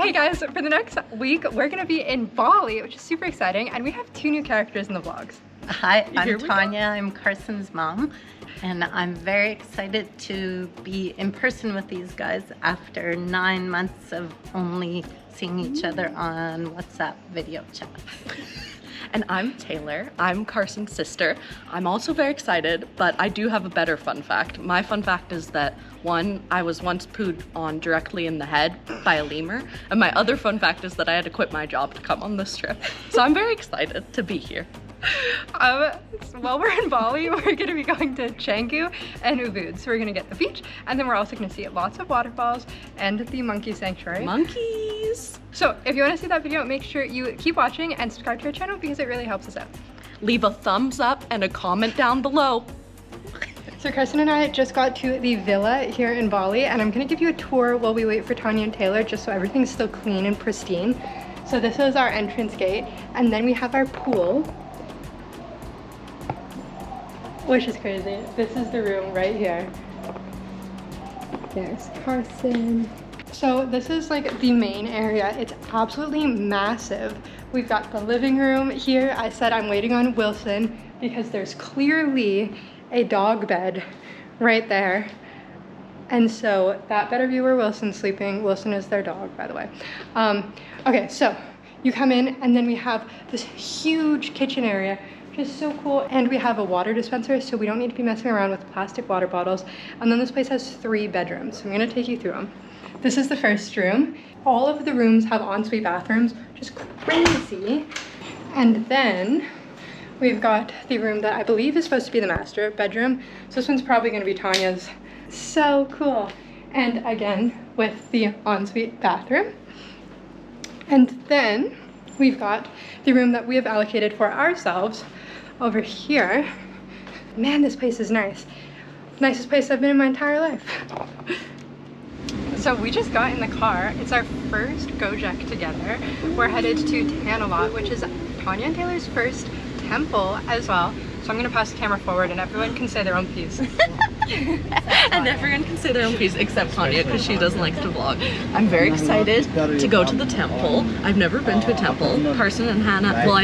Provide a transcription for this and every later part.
Hey guys, for the next week, we're gonna be in Bali, which is super exciting, and we have 2 new characters in the vlogs. Hi, I'm Tanya. I'm Carson's mom, and I'm very excited to be in person with these guys after 9 months of only seeing each other on WhatsApp video chat. And I'm Taylor. I'm Carson's sister. I'm also very excited, but I do have a better fun fact. My fun fact is that, one, I was once pooed on directly in the head by a lemur, and my other fun fact is that I had to quit my job to come on this trip. So I'm very excited to be here. While we're in Bali, we're gonna be going to Canggu and Ubud. So we're gonna get the beach, and then we're also gonna see lots of waterfalls and the monkey sanctuary. Monkeys! So if you wanna see that video, make sure you keep watching and subscribe to our channel because it really helps us out. Leave a thumbs up and a comment down below. So Carson and I just got to the villa here in Bali, and I'm gonna give you a tour while we wait for Tanya and Taylor, just so everything's still clean and pristine. So this is our entrance gate, and then we have our pool, which is crazy. This is the room right here. There's Carson. So this is like the main area. It's absolutely massive. We've got the living room here. I said I'm waiting on Wilson because there's clearly a dog bed right there. And so that better be where Wilson's sleeping. Wilson is their dog, by the way. Okay, so you come in, and then we have this huge kitchen area, which is so cool. And we have a water dispenser, so we don't need to be messing around with plastic water bottles. And then this place has 3 bedrooms, so I'm gonna take you through them. This is the first room. All of the rooms have ensuite bathrooms, which is crazy. And then we've got the room that I believe is supposed to be the master bedroom. So this one's probably gonna be Tanya's. So cool. And again, with the ensuite bathroom. And then we've got the room that we have allocated for ourselves over here. Man, this place is nice. Nicest place I've been in my entire life. So we just got in the car. It's our first Gojek together. We're headed to Tanah Lot, which is Tanya and Taylor's first temple as well. So I'm gonna pass the camera forward and everyone can say their own piece. And everyone can say their own piece except Tanya, because she doesn't like to vlog. I'm very excited to go to the temple. I've never been to a temple. Carson and Hannah, well, I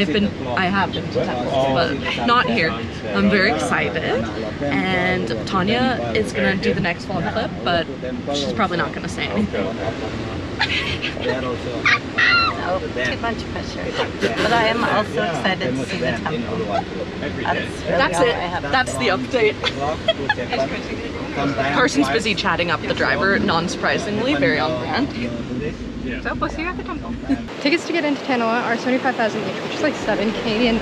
have been to temples, but not here. I'm very excited. And Tanya is gonna do the next vlog clip, but she's probably not gonna say anything. Oh, too much pressure. But I am also excited to see the temple. That's it. That's the update. Carson's busy chatting up the driver, non-surprisingly, very on brand. So we'll see you at the temple. Tickets to get into Tanah Lot are 75,000 each, which is like $7 Canadian.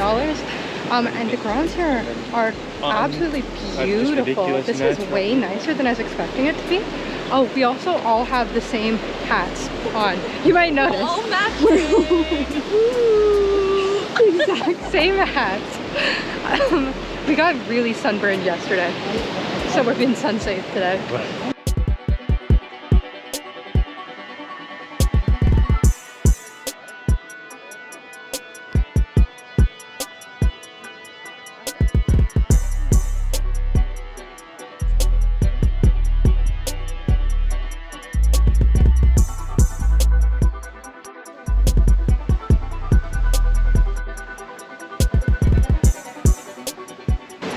And the grounds here are absolutely beautiful. This is way nicer than I was expecting it to be. Oh, we also all have the same hats on. You might notice. All matching! Exact same hats. We got really sunburned yesterday, so we're being sun safe today.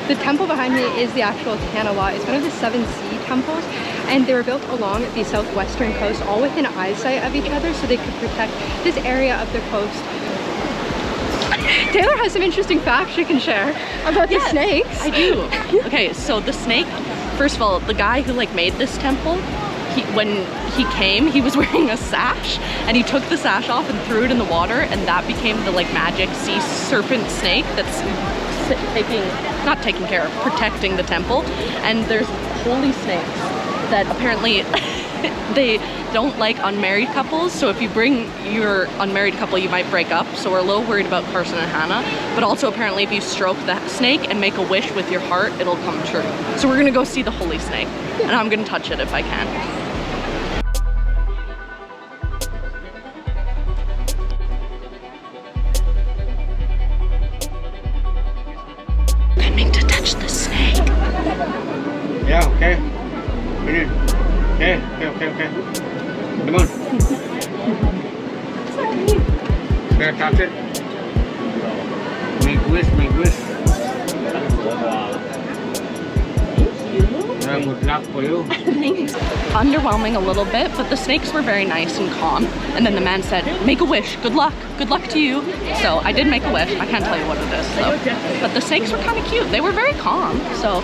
The temple behind me is the actual Tanah Lot. It's one of the 7 sea temples, and they were built along the southwestern coast, all within eyesight of each other, so they could protect this area of the coast. Taylor has some interesting facts she can share about the snakes. I do. Okay, so the snake, first of all, the guy who made this temple, when he came, he was wearing a sash, and he took the sash off and threw it in the water, and that became the magic sea serpent snake that's protecting the temple. And there's holy snakes that apparently they don't like unmarried couples, so if you bring your unmarried couple, you might break up. So we're a little worried about Carson and Hannah, but also apparently if you stroke the snake and make a wish with your heart, it'll come true. So we're gonna go see the holy snake, and I'm gonna touch it if I can. Yeah, okay. Okay. Come on. Can I touch it? Make wish, make wish. Good luck for you. Underwhelming a little bit, but the snakes were very nice and calm. And then the man said, make a wish, good luck to you. So I did make a wish. I can't tell you what it is though. But the snakes were kind of cute. They were very calm. So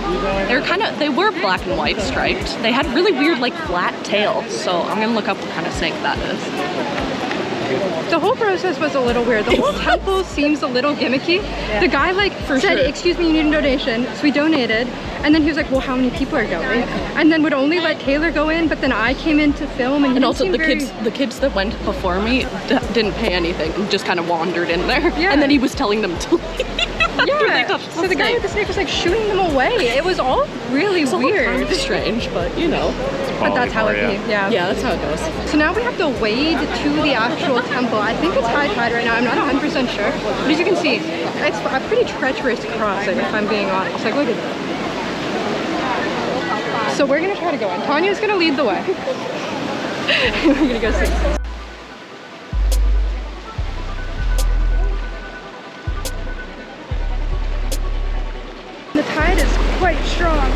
they were black and white striped. They had really weird like flat tails. So I'm gonna look up what kind of snake that is. The whole process was a little weird. The whole temple seems a little gimmicky. Yeah. The guy like said, excuse me, you need a donation. So we donated. And then he was like, well, how many people are going? And then would only let Taylor go in, but then I came in to film. And also the kids that went before me didn't pay anything and just kind of wandered in there. Yeah. And then he was telling them to leave. Yeah. So the guy with the snake was like shooing them away. It was all really weird. Kind of strange, but you know. But that's how it be. Yeah. Yeah, that's how it goes. So now we have to wade to the actual temple. I think it's high tide right now. I'm not 100% sure. But as you can see, it's a pretty treacherous crossing if I'm being honest. Like, look at that. So we're gonna try to go in. Tanya's gonna lead the way. We're gonna go see. The tide is quite strong.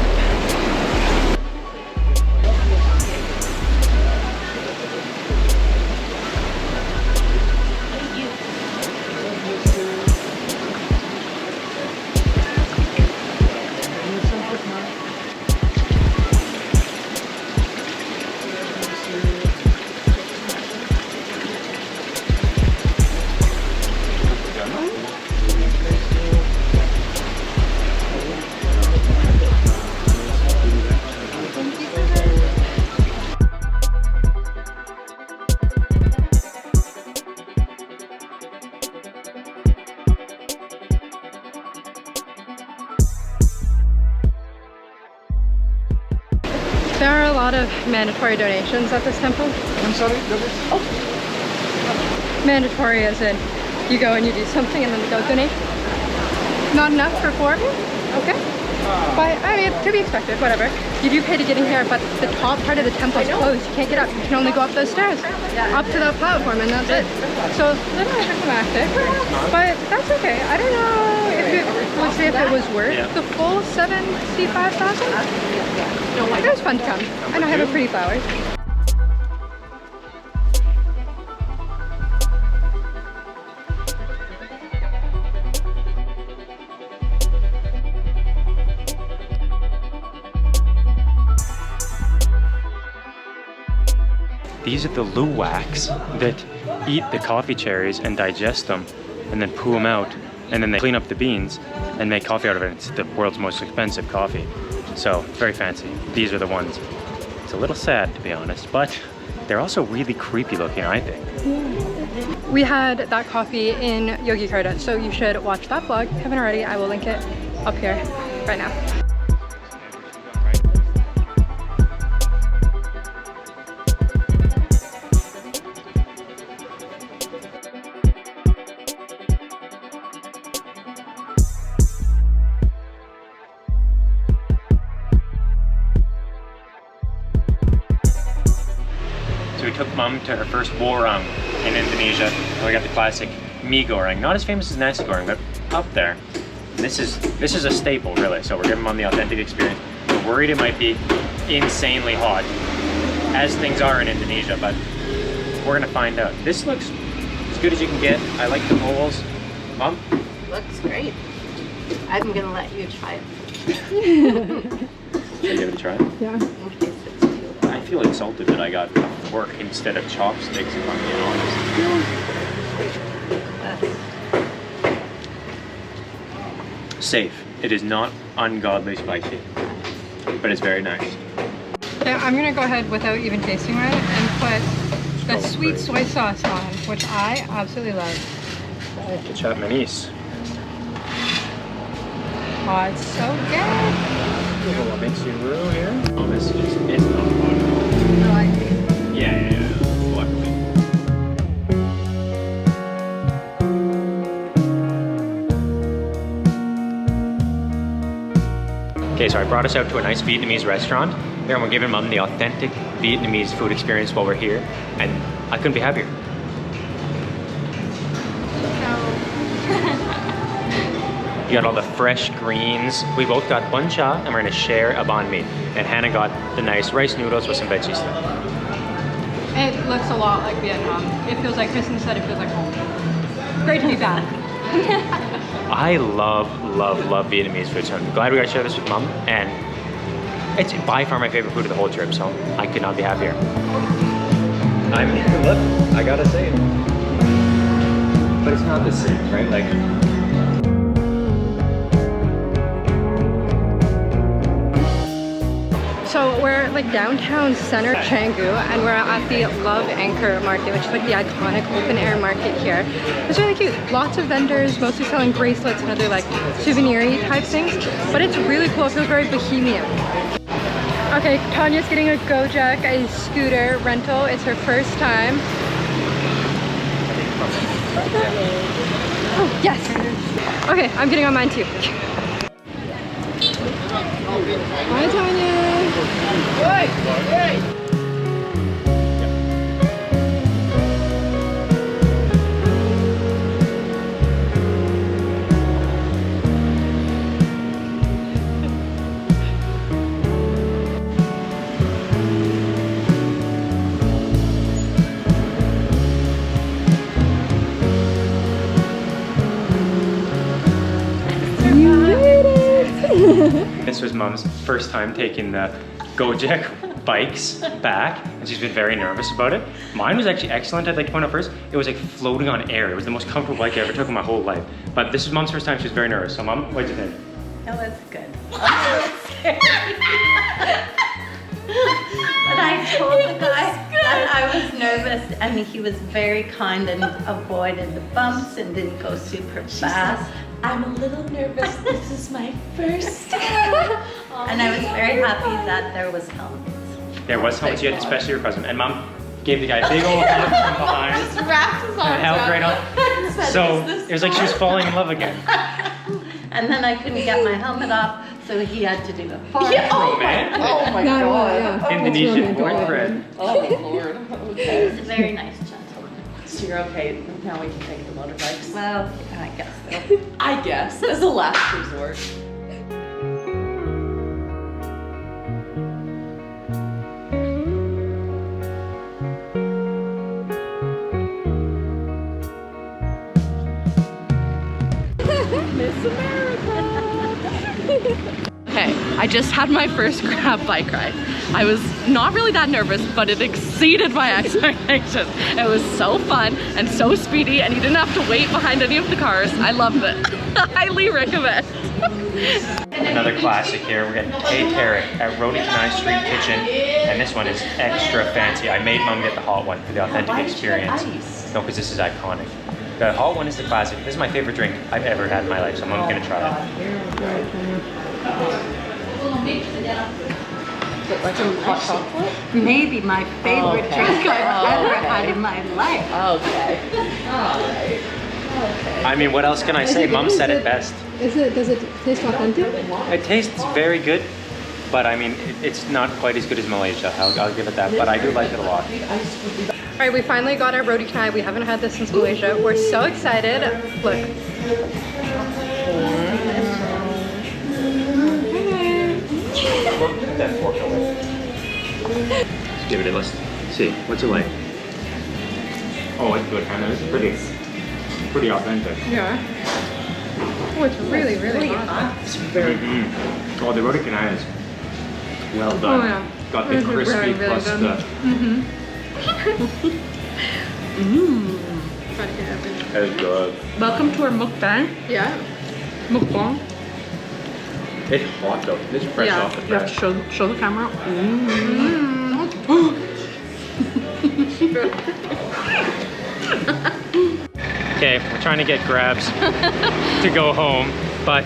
There are a lot of mandatory donations at this temple. I'm sorry, Oh. Mandatory as in you go and you do something and then they go donate. Not enough for 4 of you? Okay. But I mean, to be expected, whatever. You do pay to get in here, but the top part of the temple is closed. You can't get up. You can only go up those stairs, up to the platform, and that's it. So a little anticlimactic, but that's okay. I don't know if it was worth the full 75,000. It was fun to come, and I have a pretty flowers. These are the Luwaks that eat the coffee cherries and digest them and then poo them out, and then they clean up the beans and make coffee out of it. It's the world's most expensive coffee. So, very fancy. These are the ones. It's a little sad, to be honest, but they're also really creepy looking, I think. We had that coffee in Yogyakarta, so you should watch that vlog. If you haven't already, I will link it up here right now. So we took Mum to her first warung in Indonesia, and we got the classic mie goreng. Not as famous as nasi goreng, but up there. And this is a staple, really. So we're giving Mum the authentic experience. We're worried it might be insanely hot, as things are in Indonesia, but we're gonna find out. This looks as good as you can get. I like the bowls. Mum? Looks great. I'm gonna let you try it. Should I give it a try? Yeah. In case it's too hot. I feel insulted that I got a fork instead of chopsticks, if I'm being honest. Safe. It is not ungodly spicy, but it's very nice. Yeah, I'm gonna go ahead without even tasting it and put the sweet soy sauce on, which I absolutely love. Ketchup manis. Oh, it's so good. Little mixing roux here. Oh, this is it's not hot. I like it. Yeah. Black bean. Okay, so I brought us out to a nice Vietnamese restaurant. There, and we're giving Mum the authentic Vietnamese food experience while we're here, and I couldn't be happier. You got all the fresh greens. We both got bun cha, and we're gonna share a banh mi. And Hannah got the nice rice noodles with some veggies. It looks a lot like Vietnam. It feels like Kristen said, it feels like home. Great to be back. I love Vietnamese food, so I'm glad we got to share this with Mom. And it's by far my favorite food of the whole trip, so I could not be happier. I mean, look, I gotta say it. But it's not the same, right? Like. So we're like downtown center Canggu, and we're at the Love Anchor Market, which is like the iconic open air market here. It's really cute. Lots of vendors, mostly selling bracelets and other like souvenir-y type things. But it's really cool. It feels very bohemian. Okay, Tanya's getting a Gojek, a scooter rental. It's her first time. Oh, yes. Okay, I'm getting on mine too. Hi, Tanya. This was Mom's first time taking the Gojek bikes back, and she's been very nervous about it. Mine was actually excellent. I'd like to point out first, it was like floating on air. It was the most comfortable bike I ever took in my whole life. But this is Mom's first time. She was very nervous. So Mom, what'd you think? It was good. I'm a little scared. But I told the guy that I was nervous, and he was very kind and avoided the bumps and didn't go super fast. I'm a little nervous. This is my first time. And I was very happy that there was helmets. There was helmets, you had especially your cousin. And Mom gave the guy a big old hug from behind. Just wrapped his arms And held around right on. So it was like she was falling in love again. And then I couldn't get my helmet off, so he had to do a forest. Romantic. Oh my god. Indonesian boyfriend. Oh lord. Okay. He's a very nice gentleman. So you're okay. Now we can take the motorbikes. Well, I guess so. I guess, as a last resort. Miss America! Okay, I just had my first Grab bike ride. I was not really that nervous, but it exceeded my expectations. It was so fun and so speedy, and you didn't have to wait behind any of the cars. I loved it. Highly recommend. Another classic here. We're getting Tay Tarek at Roti Canai Street Kitchen, and this one is extra fancy. I made Mom get the hot one for the authentic experience. No, because this is iconic. The hot one is the classic. This is my favorite drink I've ever had in my life, so Mom's gonna try it. Is it like some hot chocolate? Maybe my favorite drink I've ever had in my life. Okay. Alright. Okay. I mean, what else can I say? Mom said it best. Does it taste authentic? It tastes very good, but I mean, it's not quite as good as Malaysia. I'll give it that, but I do like it a lot. All right, we finally got our roti canai. We haven't had this since Malaysia. We're so excited. Look. That fork away. Let's give it a let's see. What's it like? Oh, it's good, Hannah. It's pretty authentic. Yeah. Oh, it's really, really hot. It's very Oh, the roti canai is well done. Oh, yeah. Got the It's crispy really, really plus good. the. It's good. Welcome to our mukbang. Yeah. Mukbang. It's hot though. It's fresh Yeah. off the You have press. to show the camera. Okay, we're trying to get grabs to go home, but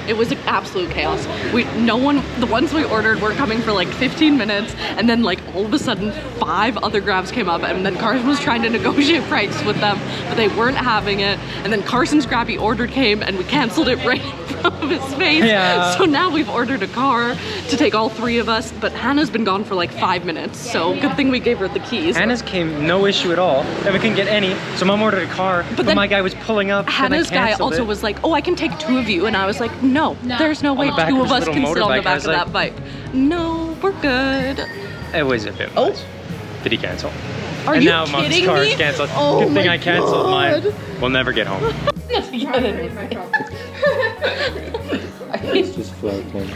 It was an absolute chaos. The ones we ordered were coming for like 15 minutes, and then like all of a sudden 5 other grabs came up, and then Carson was trying to negotiate price with them, but they weren't having it. And then Carson's grab he ordered came, and we canceled it right in front of his face. Yeah. So now we've ordered a car to take all 3 of us, but Hannah's been gone for like 5 minutes, so good thing we gave her the keys. Hannah's came no issue at all, and we couldn't get any, so Mom ordered a car, but then my guy was pulling up. Hannah's guy also was like, oh, I can take 2 of you, and I was like, no, there's no way the back 2 of of his us little can sit on the motorbike. I back was of like- that bike. No, we're good. It was a bit Oh. much. Did he cancel? Are and you now Mom's kidding car me? is canceled. Oh Good thing my I canceled mine. God. We'll never get home. It's just floating.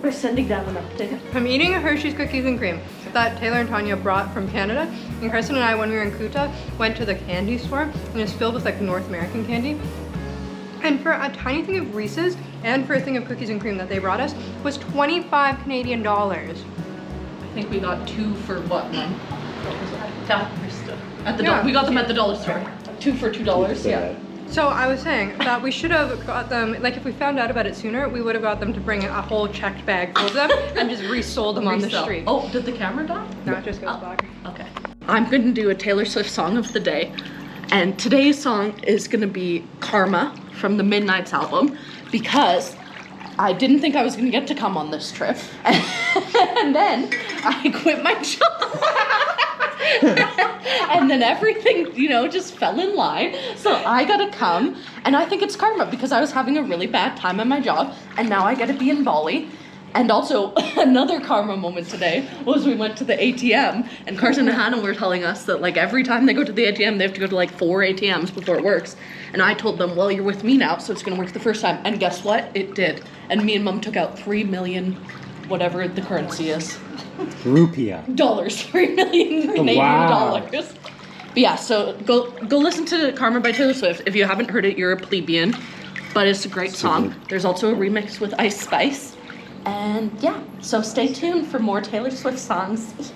We're sending down an update. I'm eating a Hershey's cookies and cream that Taylor and Tanya brought from Canada. And Kristen and I, when we were in Kuta, went to the candy store, and it's filled with like North American candy. And for a tiny thing of Reese's and for a thing of cookies and cream that they brought us was 25 Canadian dollars. I think we got 2 for what, Mom? At the Yeah. we got them at the dollar store. 2 for $2. Yeah. So I was saying that we should have got them, like if we found out about it sooner, we would have got them to bring a whole checked bag full of them and just resold them on the Resell. street. Oh, did the camera die? No, it just goes back. Okay. I'm going to do a Taylor Swift song of the day. And today's song is going to be Karma from the Midnight's album, because I didn't think I was going to get to come on this trip. And then I quit my job. And then everything, just fell in line. So I got to come. And I think it's karma, because I was having a really bad time at my job. And now I get to be in Bali. And also, another karma moment today was we went to the ATM, and Carson and Hannah were telling us that like every time they go to the ATM, they have to go to like 4 ATMs before it works. And I told them, well, you're with me now, so it's gonna work the first time. And guess what? It did. And me and Mom took out 3 million, whatever the currency is. Rupia. Dollars, 3 million Canadian Wow. dollars. But yeah, so go listen to Karma by Taylor Swift. If you haven't heard it, you're a plebeian, but it's a great song. There's also a remix with Ice Spice. And yeah, so stay tuned for more Taylor Swift songs.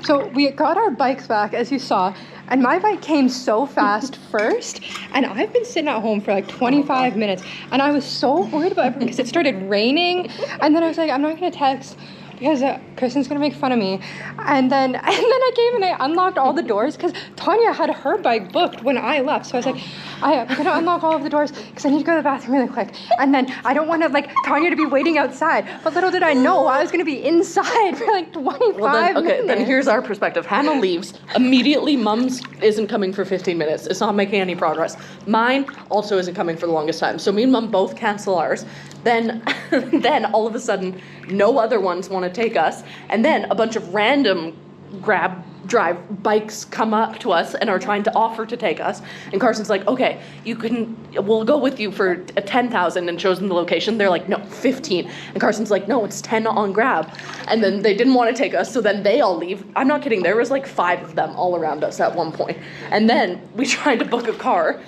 So we got our bikes back, as you saw, and my bike came so fast first, and I've been sitting at home for like 25 minutes, and I was so worried about everything because it started raining, and then I was like, I'm not gonna text because Kristen's gonna make fun of me. And then I came and I unlocked all the doors because Tanya had her bike booked when I left. So I was like, I'm gonna unlock all of the doors because I need to go to the bathroom really quick. And then I don't want to like Tanya to be waiting outside. But little did I know I was gonna be inside for like 25 minutes. Then here's our perspective. Hannah leaves. Immediately, Mom's isn't coming for 15 minutes. It's not making any progress. Mine also isn't coming for the longest time. So me and Mom both cancel ours. Then all of a sudden, no other ones want to take us. And then a bunch of random drive bikes come up to us and are trying to offer to take us. And Carson's like, okay, we'll go with you for 10,000, and shows them the location. They're like, no, 15. And Carson's like, no, it's 10 on Grab. And then they didn't want to take us, so then they all leave. I'm not kidding, there was like 5 of them all around us at one point. And then we tried to book a car.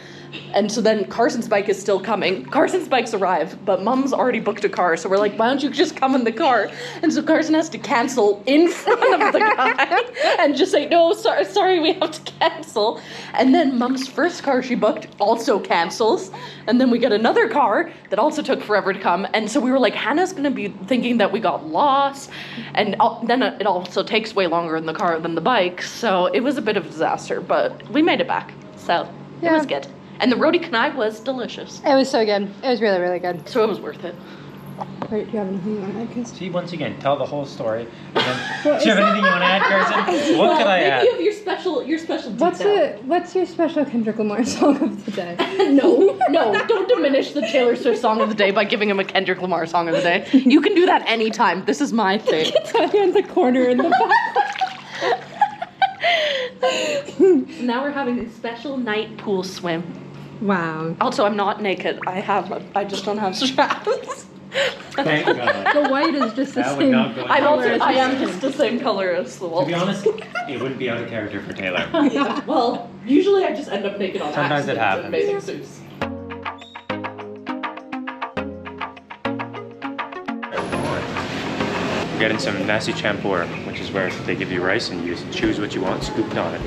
And so then Carson's bike is still coming. Carson's bikes arrive, but Mom's already booked a car. So we're like, why don't you just come in the car? And so Carson has to cancel in front of the guy and just say, no, sorry, we have to cancel. And then Mom's first car she booked also cancels. And then we get another car that also took forever to come. And so we were like, Hannah's going to be thinking that we got lost. And then it also takes way longer in the car than the bike. So it was a bit of a disaster, but we made it back. So it was good. And the roti canai was delicious. It was so good. It was really, really good. So it was worth it. Wait, do you have anything you want to add, Chris? See, once again, tell the whole story. And then, do you have anything you want to add, Carson? What could I add? Maybe you have your special detail. What's your special Kendrick Lamar song of the day? No, don't diminish the Taylor Swift song of the day by giving him a Kendrick Lamar song of the day. You can do that anytime. This is my thing. Tanya in the corner in the back. Now we're having a special night pool swim. Wow. Also, I'm not naked. I just don't have straps. Thank God. The white is just the That would same. not go I am just the same color as the To wall. be honest, it wouldn't be out of character for Taylor. Well, usually I just end up naked on Sometimes it accident in happens. bathing suits. We're getting some nasi campur, which is where they give you rice and you choose what you want scooped on it.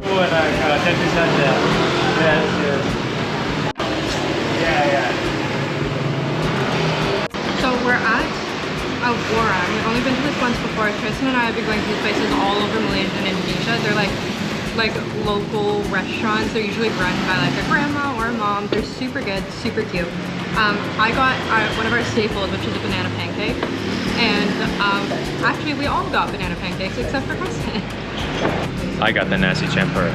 tentu saja. Yes, yes. Yeah, yeah. So we're at Aurora. We've only been to this once before. Tristan and I have been going to these places all over Malaysia and Indonesia. They're like local restaurants. They're usually run by like a grandma or a mom. They're super good, super cute. I got one of our staples, which is a banana pancake. And actually we all got banana pancakes except for Preston. I got the nasi campur,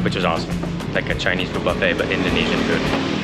which was awesome. Like a Chinese food buffet, but Indonesian food.